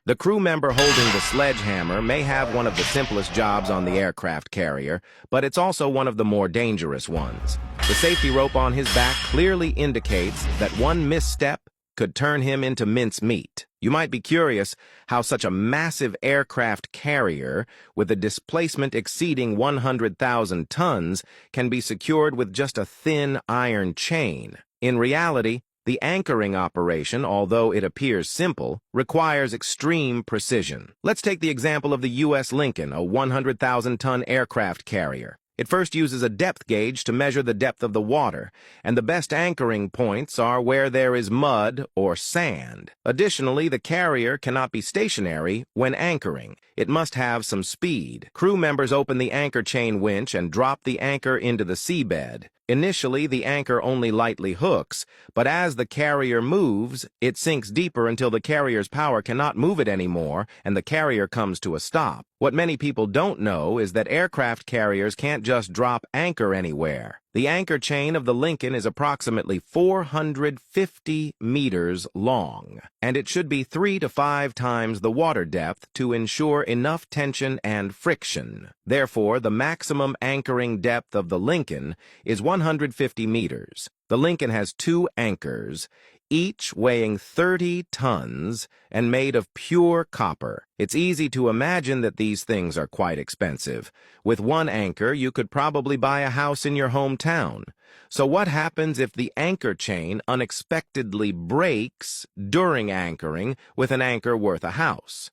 The crew member holding the sledgehammer may have one of the simplest jobs on the aircraft carrier, but it's also one of the more dangerous ones. The safety rope on his back clearly indicates that one misstep could turn him into mincemeat. You might be curious how such a massive aircraft carrier, with a displacement exceeding 100,000 tons, can be secured with just a thin iron chain. In reality, the anchoring operation, although it appears simple, requires extreme precision. Let's take the example of the U.S. Lincoln, a 100,000-ton aircraft carrier. It first uses a depth gauge to measure the depth of the water, and the best anchoring points are where there is mud or sand. Additionally, the carrier cannot be stationary when anchoring. It must have some speed. Crew members open the anchor chain winch and drop the anchor into the seabed. Initially, the anchor only lightly hooks, but as the carrier moves, it sinks deeper until the carrier's power cannot move it anymore and the carrier comes to a stop. What many people don't know is that aircraft carriers can't just drop anchor anywhere. The anchor chain of the Lincoln is approximately 450 meters long, and it should be 3 to 5 times the water depth to ensure enough tension and friction. Therefore, the maximum anchoring depth of the Lincoln is 150 meters. The Lincoln has 2 anchors, each weighing 30 tons and made of pure copper. It's easy to imagine that these things are quite expensive. With one anchor, you could probably buy a house in your hometown. So what happens if the anchor chain unexpectedly breaks during anchoring with an anchor worth a house?